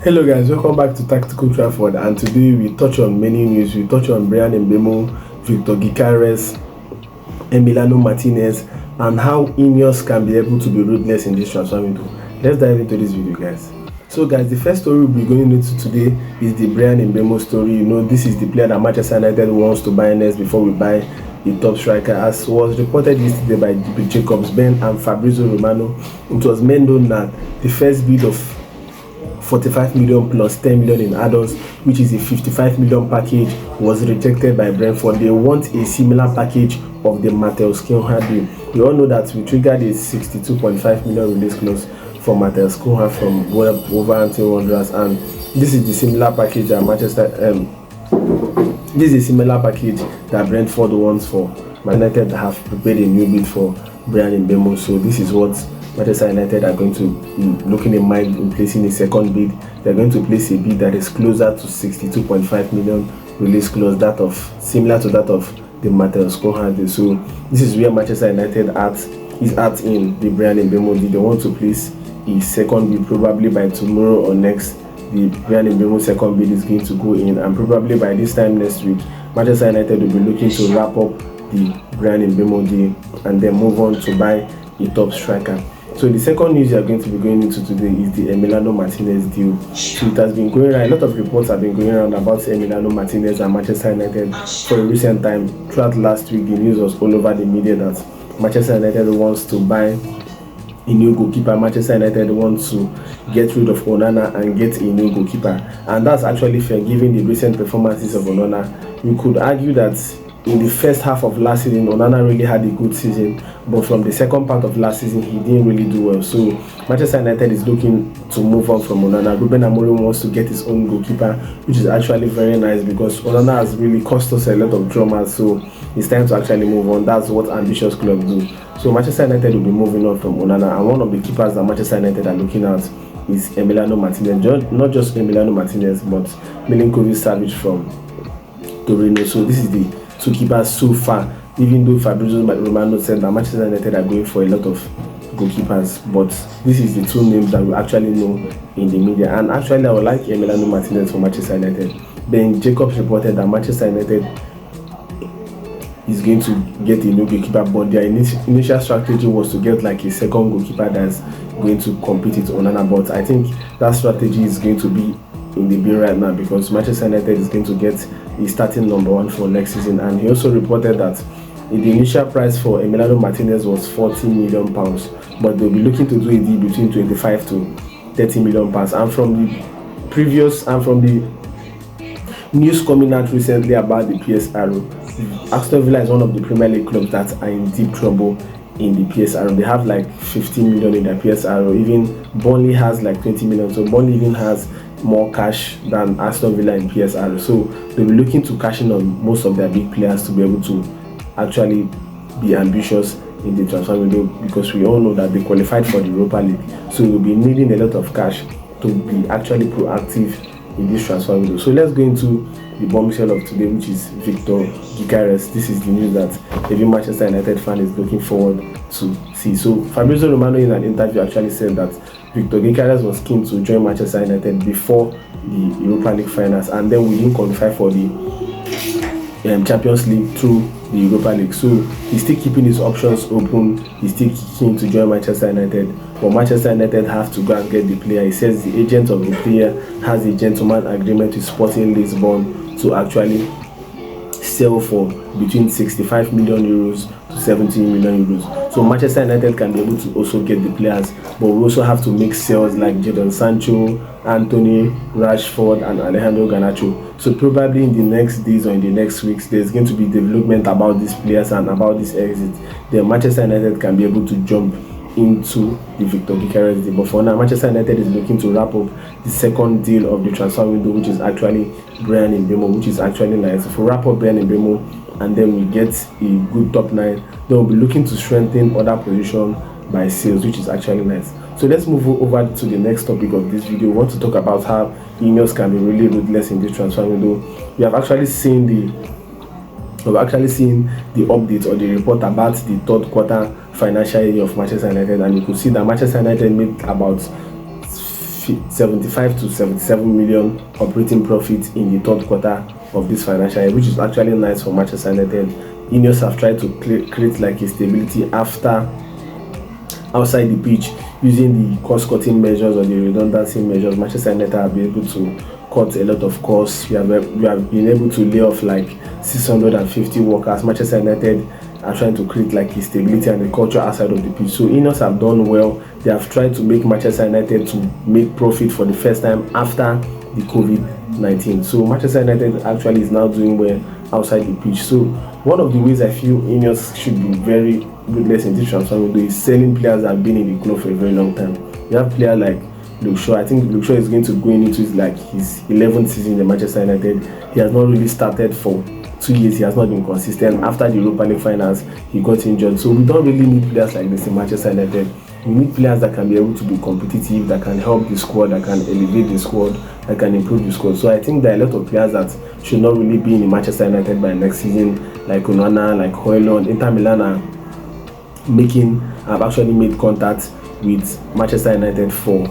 Hello guys, welcome back to Tactical Trafford, and today we touch on many news. We touch on Bryan Mbeumo, Viktor Gyökeres, Emiliano Martinez, and how Ineos can be able to be ruthless in this transfer window. Let's dive into this video, guys. So guys, the first story we'll be going into today is the Bryan Mbeumo story. You know, this is the player that Manchester United wants to buy next before we buy the top striker. As was reported yesterday by Jacobs, Ben and Fabrizio Romano, it was made known that the first bid of 45 million plus 10 million in add-ons, which is a 55 million package, was rejected by Brentford. They want a similar package of the Matheus Cunha deal. We all know that we triggered a 62.5 million release clause for Matheus Cunha from Wolverhampton Wanderers, and this is the similar package that Brentford wants for Man United. Have prepared a new bid for Bryan Mbeumo, so this is what Manchester United are going to looking in mind in placing a second bid. They're going to place a bid that is closer to 62.5 million release clause, similar to that of the Matheus Cunha deal. So this is where Manchester United is at in the Bryan Mbeumo deal. They want to place a second bid probably by tomorrow or next. The Bryan Mbeumo second bid is going to go in, and probably by this time next week, Manchester United will be looking to wrap up the Bryan Mbeumo deal and then move on to buy a top striker. So the second news you are going to be going into today is the Emiliano Martinez deal. So it has been going around, a lot of reports have been going around about Emiliano Martinez and Manchester United for a recent time. Throughout last week, the news was all over the media that Manchester United wants to buy a new goalkeeper. Manchester United wants to get rid of Onana and get a new goalkeeper, and that's actually fair given the recent performances of Onana. You could argue that in the first half of last season, Onana really had a good season, but from the second part of last season, he didn't really do well. So Manchester United is looking to move on from Onana. Ruben Amorim wants to get his own goalkeeper, which is actually very nice because Onana has really cost us a lot of drama. So it's time to actually move on. That's what ambitious clubs do. So Manchester United will be moving on from Onana, and one of the keepers that Manchester United are looking at is Emiliano Martinez. Not just Emiliano Martinez, but Milinkovic-Savic from Torino. So this is the two keepers so far, even though Fabrizio Romano said that Manchester United are going for a lot of goalkeepers, but this is the two names that we actually know in the media. And actually I would like Emiliano Martinez for Manchester United. Then Jacobs reported that Manchester United is going to get a new goalkeeper, but their initial strategy was to get like a second goalkeeper that's going to compete with Onana. But I think that strategy is going to be in the bin right now because Manchester United is going to get a starting number one for next season. And he also reported that the initial price for Emiliano Martinez was £40 million, but they'll be looking to do a deal between 25 to 30 million pounds. And from the news coming out recently about the PSR, Aston Villa is one of the Premier League clubs that are in deep trouble in the PSR. They have like 15 million in their PSR. Even Burnley has like 20 million. So Burnley even has more cash than Aston Villa in PSR. So they'll be looking to cash in on most of their big players to be able to actually be ambitious in the transfer window, because we all know that they qualified for the Europa League. So we'll be needing a lot of cash to be actually proactive in this transfer window. So let's go into the bombshell of today, which is Viktor Gyökeres. This is the news that every Manchester United fan is looking forward to see. So Fabrizio Romano in an interview actually said that Viktor Gyökeres was keen to join Manchester United before the Europa League finals, and then we didn't qualify for the Champions League through the Europa League. So he's still keeping his options open. He's still keen to join Manchester United, but Manchester United have to go and get the player. He says the agent of the player has a gentleman agreement with Sporting Lisbon to actually sell for between 65 million euros to 70 million euros. So Manchester United can be able to also get the players, but we also have to make sales like Jadon Sancho, Anthony, Rashford and Alejandro Garnacho. So probably in the next days or in the next weeks, there's going to be development about these players and about this exit. Then Manchester United can be able to jump into the Viktor Gyökeres deal. But for now, Manchester United is looking to wrap up the second deal of the transfer window, which is actually Bryan Mbeumo, which is actually nice. If we wrap up Bryan Mbeumo and then we get a good top 9, then we'll be looking to strengthen other positions by sales, which is actually nice. So let's move over to the next topic of this video. We want to talk about how Ineos can be really ruthless in this transfer window. We have actually seen the update or the report about the third quarter financial year of Manchester United, and you could see that Manchester United made about 75 to 77 million operating profit in the third quarter of this financial year, which is actually nice for Manchester United. Ineos have tried to create like a stability outside the pitch using the cost-cutting measures or the redundancy measures. Manchester United have been able to cut a lot of costs. We have been able to lay off like 650 workers. Manchester United are trying to create like a stability and a culture outside of the pitch. So Ineos have done well. They have tried to make Manchester United to make profit for the first time after the COVID-19. So Manchester United actually is now doing well outside the pitch. So one of the ways I feel Ineos should be very ruthless in this transfer window is selling players that have been in the club for a very long time. You have players like Luke Shaw. I think Luke Shaw is going to go into his 11th season in the Manchester United. He has not really started for 2 years. He has not been consistent. After the Europa League finals, he got injured. So we don't really need players like this in Manchester United. We need players that can be able to be competitive, that can help the squad, that can elevate the squad, that can improve the squad. So I think there are a lot of players that should not really be in Manchester United by next season, like Onana, like Højlund. Inter Milan have actually made contact with Manchester United for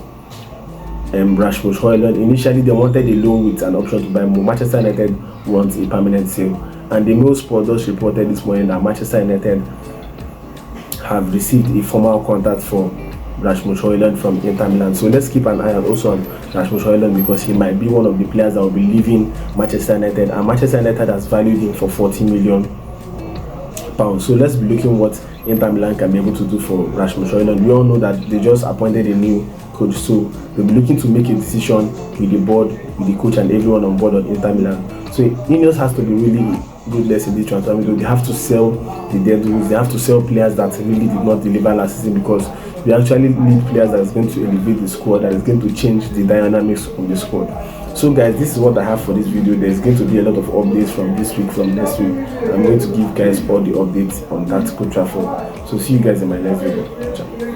Rasmus Højlund. Initially, they wanted a loan with an option to buy more. Manchester United wants a permanent sale. And the Mail Sport just reported this morning that Manchester United have received a formal contact for Rasmus Højlund from Inter Milan. So let's keep an eye also on Rasmus Højlund, because he might be one of the players that will be leaving Manchester United. And Manchester United has valued him for £40 million. So let's be looking what Inter Milan can be able to do for Rasmus Højlund. We all know that they just appointed a new coach, so they'll be looking to make a decision with the board, with the coach and everyone on board on Inter Milan. So Ineos has to be really ruthless in this transfer window. They have to sell the dead ones. They have to sell players that really did not deliver last season, because we actually need players that is going to elevate the squad, that is going to change the dynamics of the squad. So guys, this is what I have for this video. There's going to be a lot of updates from this week, from next week. I'm going to give guys all the updates on that Old Trafford. So see you guys in my next video. Ciao.